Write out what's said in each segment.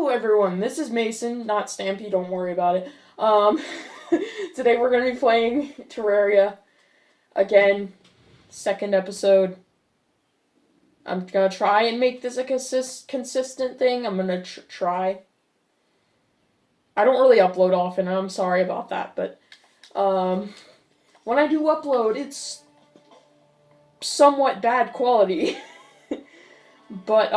Hello everyone, this is Mason, not Stampy, don't worry about it. Today we're going to be playing Terraria again, second episode. I'm going to try and make this a consistent thing. I'm going to try. I don't really upload often, I'm sorry about that, but when I do upload, it's somewhat bad quality. But,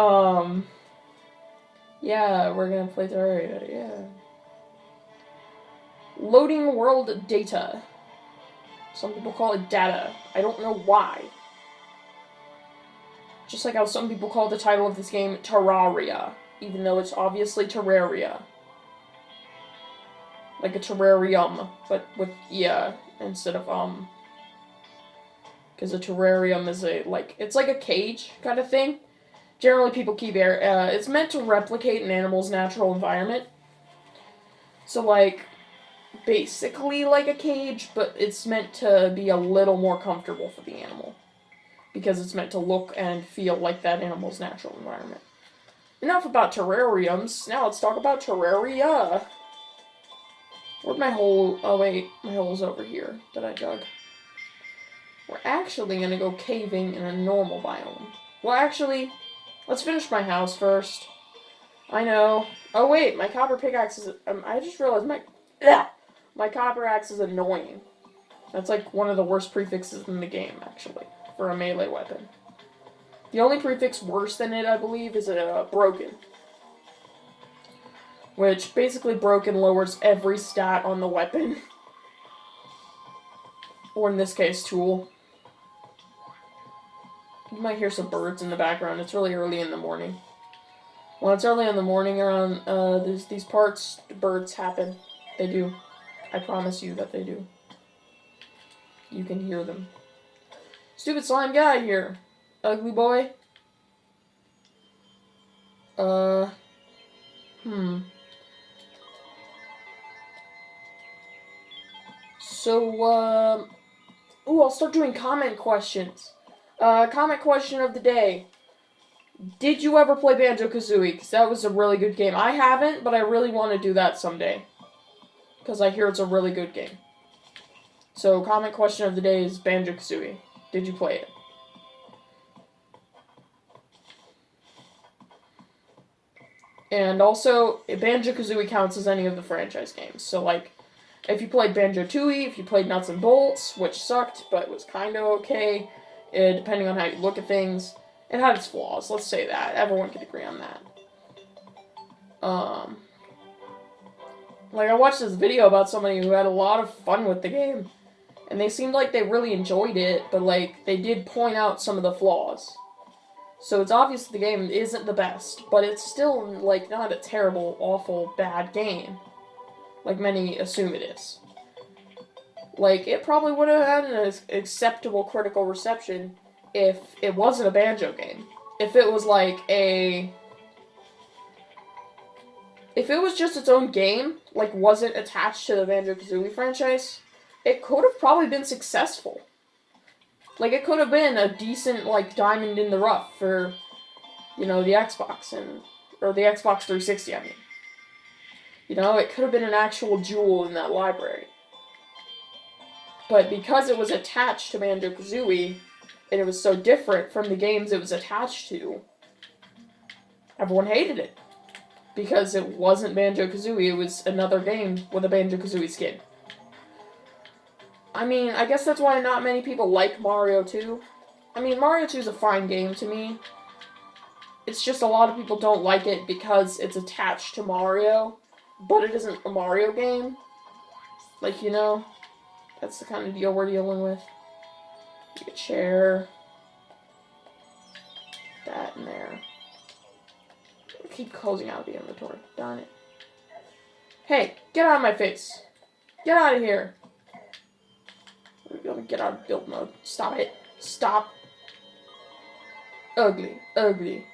yeah, we're gonna play Terraria, yeah. Loading world data. Some people call it data. I don't know why. Just like how some people call the title of this game Terraria, even though it's obviously Terraria. Like a terrarium, but with instead of because a terrarium is it's like a cage kind of thing. Generally, people keep air. It's meant to replicate an animal's natural environment. So, basically like a cage, but it's meant to be a little more comfortable for the animal. Because it's meant to look and feel like that animal's natural environment. Enough about terrariums. Now let's talk about Terraria. Where'd my hole... Oh, wait. My hole's over here that I dug. We're actually going to go caving in a normal biome. Well, actually... Let's finish my house first. I know. Oh wait, my copper pickaxe is... I just realized my copper axe is annoying. That's like one of the worst prefixes in the game, actually, for a melee weapon. The only prefix worse than it, I believe, is broken. Which, basically, broken lowers every stat on the weapon. Or in this case, tool. You might hear some birds in the background. It's really early in the morning. When it's early in the morning around these parts, birds happen. They do. I promise you that they do. You can hear them. Stupid slime guy here. Ugly boy. So, ooh, I'll start doing comment questions. Comment question of the day. Did you ever play Banjo-Kazooie? Because that was a really good game. I haven't, but I really want to do that someday. Because I hear it's a really good game. So, comment question of the day is Banjo-Kazooie. Did you play it? And also, Banjo-Kazooie counts as any of the franchise games. So, if you played Banjo-Tooie, if you played Nuts and Bolts, which sucked, but was kind of okay... depending on how you look at things. It had its flaws, let's say that. Everyone could agree on that. I watched this video about somebody who had a lot of fun with the game. And they seemed like they really enjoyed it, but, they did point out some of the flaws. So it's obvious the game isn't the best, but it's still, not a terrible, awful, bad game. Like many assume it is. It probably would have had an acceptable critical reception if it wasn't a Banjo game. If it was if it was just its own game, wasn't attached to the Banjo-Kazooie franchise, it could have probably been successful. It could have been a decent, diamond in the rough for, the Xbox, or the Xbox 360, I mean. It could have been an actual jewel in that library. But because it was attached to Banjo-Kazooie, and it was so different from the games it was attached to, everyone hated it. Because it wasn't Banjo-Kazooie, it was another game with a Banjo-Kazooie skin. I mean, I guess that's why not many people like Mario 2. I mean, Mario 2 is a fine game to me. It's just a lot of people don't like it because it's attached to Mario, but it isn't a Mario game. That's the kind of deal we're dealing with. Get a chair. That in there. Keep closing out the inventory. Darn it. Hey, get out of my face. Get out of here. We're gonna get out of build mode. Stop it. Stop. Ugly. Ugly.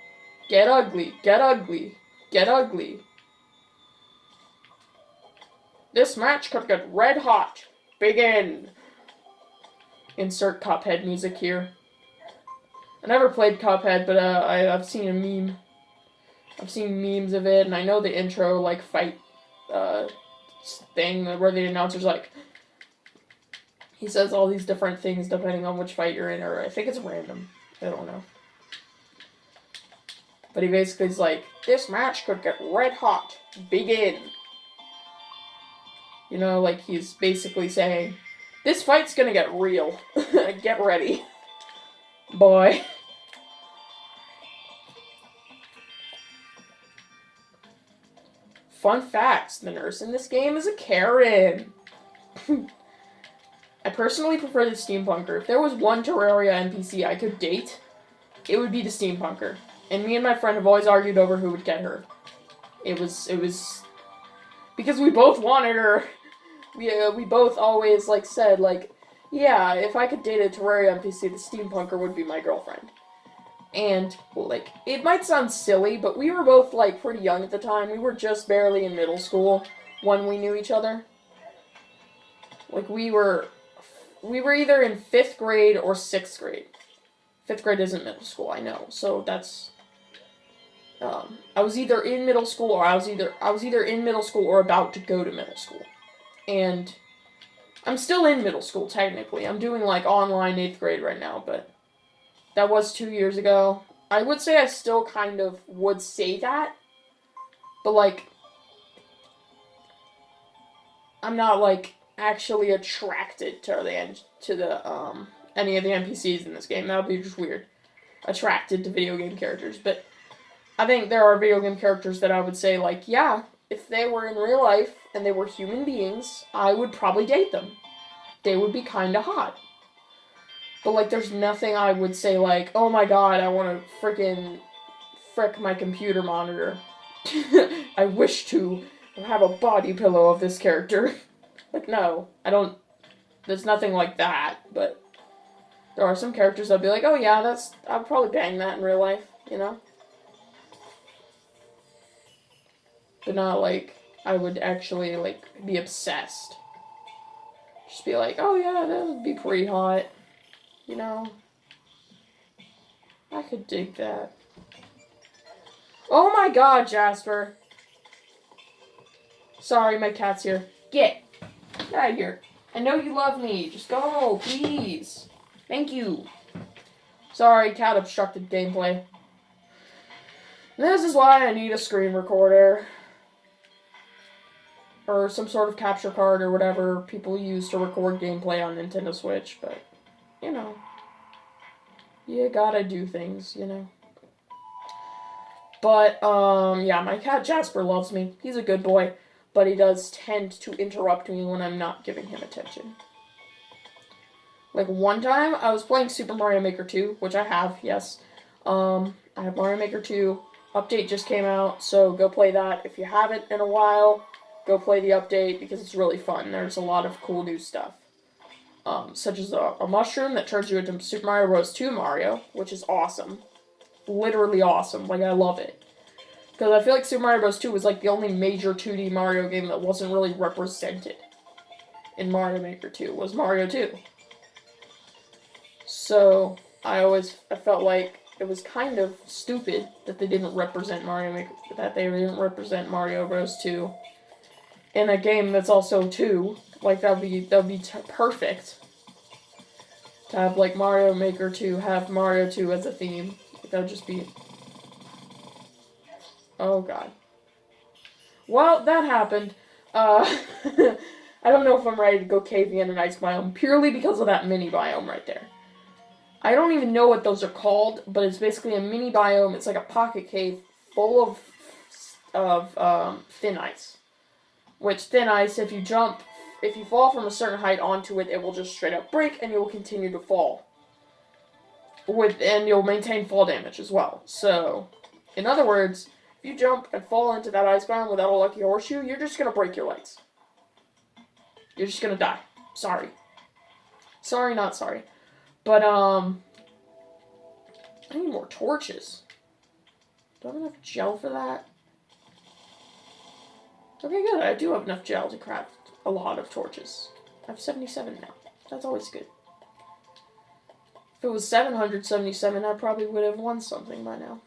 Get ugly. Get ugly. Get ugly. This match could get red hot. Begin. Insert Cuphead music here. I never played Cuphead, but I've seen a meme. I've seen memes of it, and I know the intro, like, fight thing where the announcer's like, he says all these different things depending on which fight you're in, or I think it's random. I don't know. But he basically is like, this match could get red hot. Begin. You know, like he's basically saying, this fight's gonna get real. Get ready. Boy. Fun facts, the nurse in this game is a Karen. I personally prefer the steampunker. If there was one Terraria NPC I could date, it would be the steampunker. And me and my friend have always argued over who would get her. It was because we both wanted her. We both always like said like, yeah, if I could date a Terraria NPC, the steampunker would be my girlfriend. And like, it might sound silly, but we were both like pretty young at the time. We were just barely in middle school when we knew each other. Like we were either in 5th grade or 6th grade. 5th grade isn't middle school, I know. So that's I was either in middle school or I was either in middle school or about to go to middle school. And I'm still in middle school technically. I'm doing like online 8th grade right now, but that was 2 years ago. I would say I still kind of would say that, but like I'm not like actually attracted to any of the NPCs in this game. That would be just weird. Attracted to video game characters, but I think there are video game characters that I would say, like, yeah, if they were in real life and they were human beings, I would probably date them. They would be kind of hot. But, like, there's nothing I would say, like, oh my god, I want to frick my computer monitor. I wish to have a body pillow of this character. Like, no, I don't, there's nothing like that, but there are some characters I'd be like, oh yeah, I'd probably bang that in real life, you know? But not like, I would actually, like, be obsessed. Just be like, oh yeah, that would be pretty hot. You know? I could dig that. Oh my god, Jasper. Sorry, my cat's here. Get out of here. I know you love me. Just go, please. Thank you. Sorry, cat obstructed gameplay. This is why I need a screen recorder. Or some sort of capture card or whatever people use to record gameplay on Nintendo Switch, but, you know. You gotta do things, you know. But, yeah, my cat Jasper loves me. He's a good boy, but he does tend to interrupt me when I'm not giving him attention. Like, one time, I was playing Super Mario Maker 2, which I have, yes. I have Mario Maker 2. Update just came out, so go play that. If you haven't in a while, go play the update, because it's really fun. There's a lot of cool new stuff. Such as a mushroom that turns you into Super Mario Bros. 2 Mario, which is awesome. Literally awesome. Like, I love it. Because I feel like Super Mario Bros. 2 was, like, the only major 2D Mario game that wasn't really represented in Mario Maker 2, was Mario 2. So, I felt like it was kind of stupid that they didn't represent Mario Bros. 2 in a game that's also 2. Like, that would be perfect to have, like, Mario Maker 2 have Mario 2 as a theme. Like, that would just be... Oh, God. Well, that happened. I don't know if I'm ready to go caving in an ice biome, purely because of that mini biome right there. I don't even know what those are called, but it's basically a mini biome. It's like a pocket cave full of thin ice. Which, thin ice, if you fall from a certain height onto it, it will just straight up break, and you will continue to fall. And you'll maintain fall damage as well. So, in other words, if you jump and fall into that ice biome without a lucky horseshoe, you're just going to break your legs. You're just going to die. Sorry. Sorry, not sorry. But, I need more torches. Do I have enough gel for that? Okay, good. I do have enough gel to craft a lot of torches. I have 77 now. That's always good. If it was 777, I probably would have won something by now.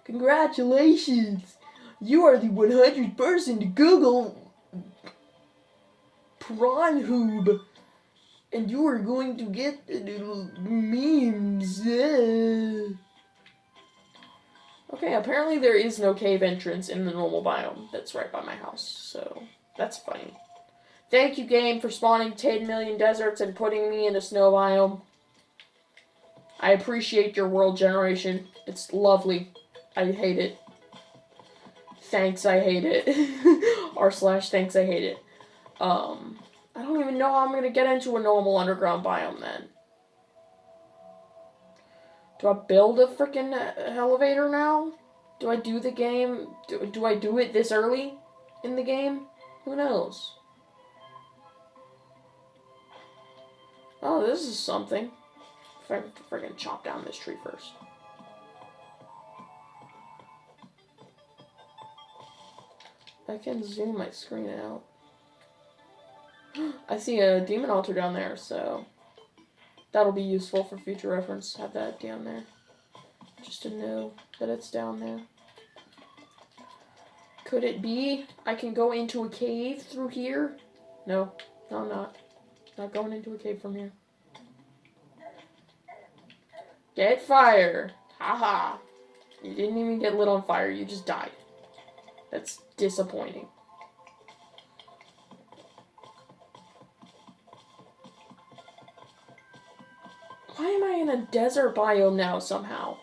Congratulations! You are the 100th person to Google Pornhub, and you are going to get memes. Okay, apparently there is no cave entrance in the normal biome that's right by my house, so that's funny. Thank you, game, for spawning 10 million deserts and putting me in a snow biome. I appreciate your world generation. It's lovely. I hate it. Thanks, I hate it. r/thanks, I hate it. I don't even know how I'm gonna get into a normal underground biome then. Do I build a freaking elevator now? Do I do the game? Do I do it this early in the game? Who knows? Oh, this is something. If I freaking chop down this tree first. I can zoom my screen out. I see a demon altar down there, so that'll be useful for future reference. Have that down there. Just to know that it's down there. Could it be I can go into a cave through here? No. No, I'm not. Not going into a cave from here. Get fire! Haha. You didn't even get lit on fire, you just died. That's disappointing. Why am I in a desert biome now somehow?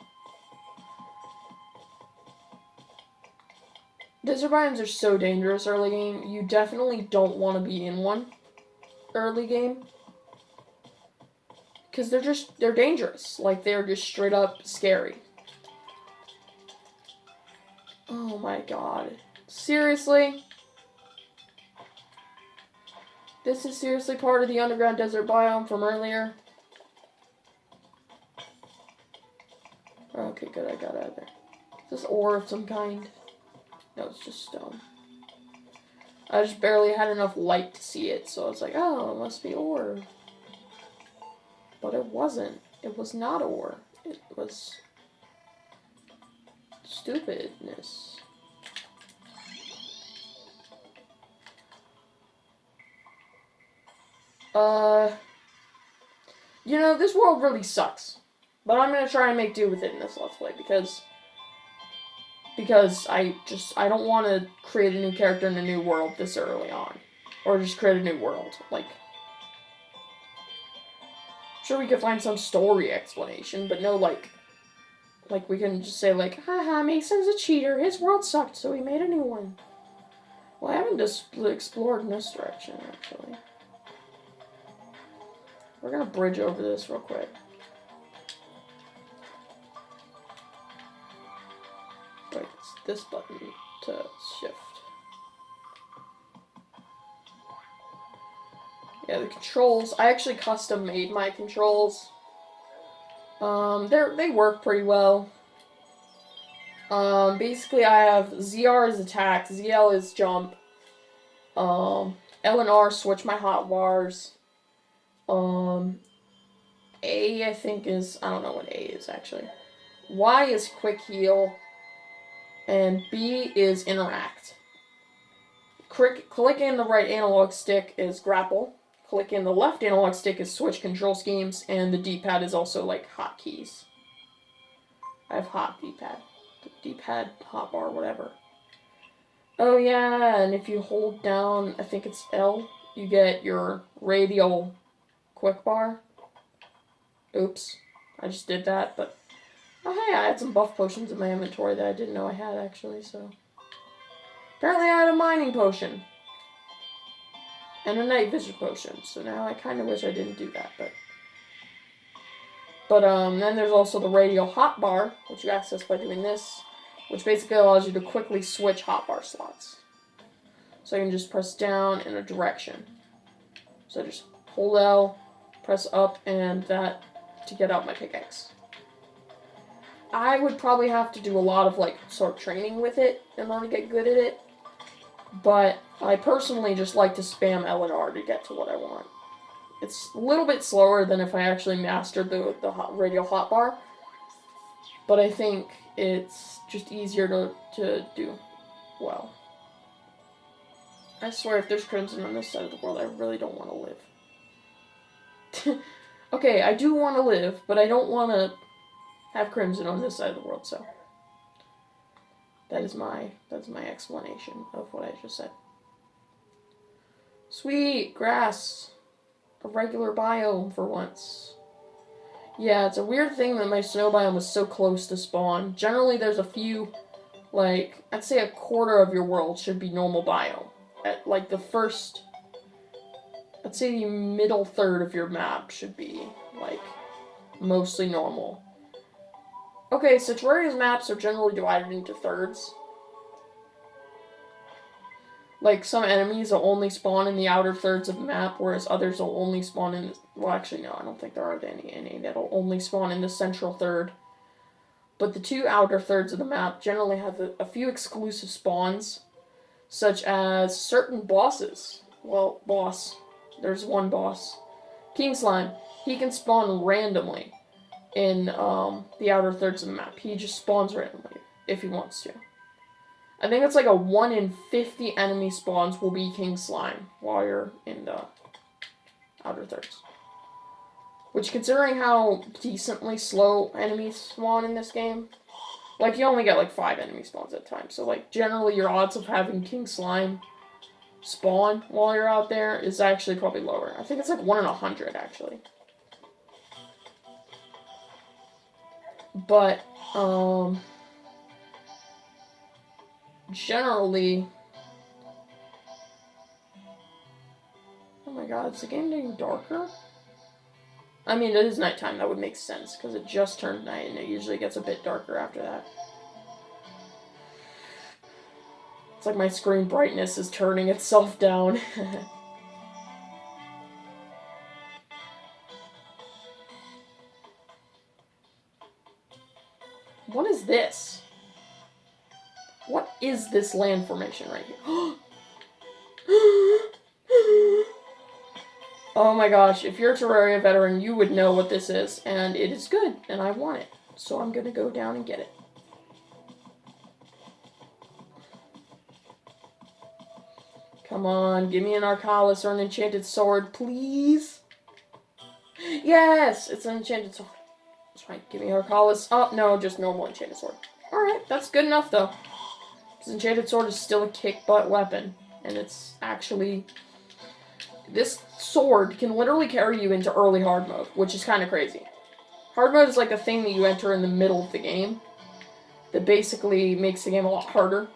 Desert biomes are so dangerous early game. You definitely don't want to be in one early game. Because they're dangerous. Like, they're just straight up scary. Oh my god. Seriously? This is seriously part of the underground desert biome from earlier? Okay, good, I got out of there. Is this ore of some kind? No, it's just stone. I just barely had enough light to see it, so I was like, oh, it must be ore. But it wasn't. It was not ore. It was stupidness. You know, this world really sucks. But I'm gonna try and make do with it in this Let's Play, because I don't want to create a new character in a new world this early on. Or just create a new world. Like, sure we could find some story explanation, but no, like we can just say, like, haha, Mason's a cheater, his world sucked, so he made a new one. Well, I haven't just explored in this direction, actually. We're gonna bridge over this real quick. Right, it's this button to shift. Yeah, the controls, I actually custom made my controls. They work pretty well. Basically I have ZR is attack, ZL is jump. L and R switch my hotbars. A I think is, I don't know what A is actually. Y is quick heal. And B is interact. Clicking the right analog stick is grapple. Clicking the left analog stick is switch control schemes. And the D-pad is also like hotkeys. I have hot D-pad. D-pad, hotbar, whatever. Oh yeah, and if you hold down, I think it's L, you get your radial quick bar. Oops, I just did that, but oh hey, I had some buff potions in my inventory that I didn't know I had actually, so. Apparently I had a mining potion. And a night vision potion, so now I kind of wish I didn't do that, but. Then there's also the radial hotbar, which you access by doing this, which basically allows you to quickly switch hotbar slots. So you can just press down in a direction. So just hold L, press up, and that to get out my pickaxe. I would probably have to do a lot of, like, sort of training with it in order to get good at it. But I personally just like to spam L and R to get to what I want. It's a little bit slower than if I actually mastered the radial hotbar. but I think it's just easier to do well. I swear, if there's crimson on this side of the world, I really don't want to live. Okay, I do want to live, but I don't want to have crimson on this side of the world, so that's my explanation of what I just said. Sweet, grass. A regular biome for once. Yeah, it's a weird thing that my snow biome was so close to spawn. Generally, there's a few, like, I'd say a quarter of your world should be normal biome. At, like, the first, I'd say the middle third of your map should be, like, mostly normal. Okay, so Terraria's maps are generally divided into thirds. Like, some enemies will only spawn in the outer thirds of the map, whereas others will only spawn in... Well, actually, no, I don't think there are any that'll only spawn in the central third. But the two outer thirds of the map generally have a few exclusive spawns, such as certain bosses. Well, boss. There's one boss. King Slime. He can spawn randomly in the outer thirds of the map. He just spawns randomly, if he wants to. I think it's like a 1 in 50 enemy spawns will be King Slime while you're in the outer thirds. Which, considering how decently slow enemies spawn in this game, like, you only get like 5 enemy spawns at a time. So, like, generally your odds of having King Slime spawn while you're out there is actually probably lower. I think it's like 1 in 100, actually. But, generally... Oh my god, is the game getting darker? I mean, it is nighttime, that would make sense, because it just turned night, and it usually gets a bit darker after that. It's like my screen brightness is turning itself down. What is this? What is this land formation right here? Oh my gosh, if you're a Terraria veteran, you would know what this is, and it is good, and I want it. So I'm gonna go down and get it. Come on, give me an Arcalis or an enchanted sword, please. Yes, it's an enchanted sword. That's right, give me Arcalis. Oh, no, just normal enchanted sword. Alright, that's good enough, though. This enchanted sword is still a kick-butt weapon, and it's actually... This sword can literally carry you into early hard mode, which is kind of crazy. Hard mode is like a thing that you enter in the middle of the game that basically makes the game a lot harder.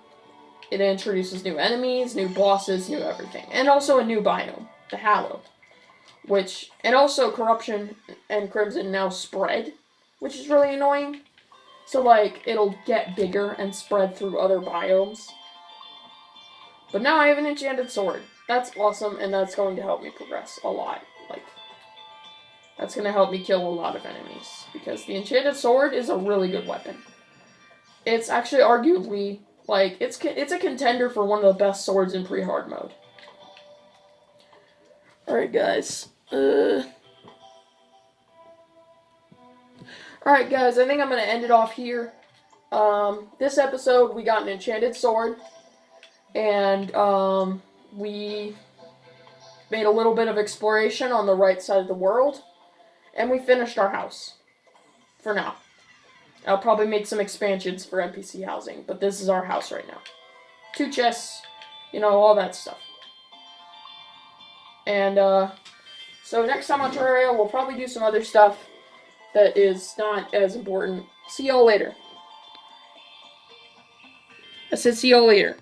It introduces new enemies, new bosses, new everything. And also a new biome, the Hallow. Which, and also Corruption and Crimson now spread, which is really annoying. So, like, it'll get bigger and spread through other biomes. But now I have an enchanted sword. That's awesome, and that's going to help me progress a lot. Like, that's going to help me kill a lot of enemies. Because the enchanted sword is a really good weapon. It's actually arguably, like, it's a contender for one of the best swords in pre-hard mode. Alright, guys. Alright, guys, I think I'm going to end it off here. This episode, we got an enchanted sword. And, we made a little bit of exploration on the right side of the world. And we finished our house. For now. I'll probably make some expansions for NPC housing. But this is our house right now. 2 chests. You know, all that stuff. And, so next time on Terraria, we'll probably do some other stuff that is not as important. See y'all later. I said see y'all later.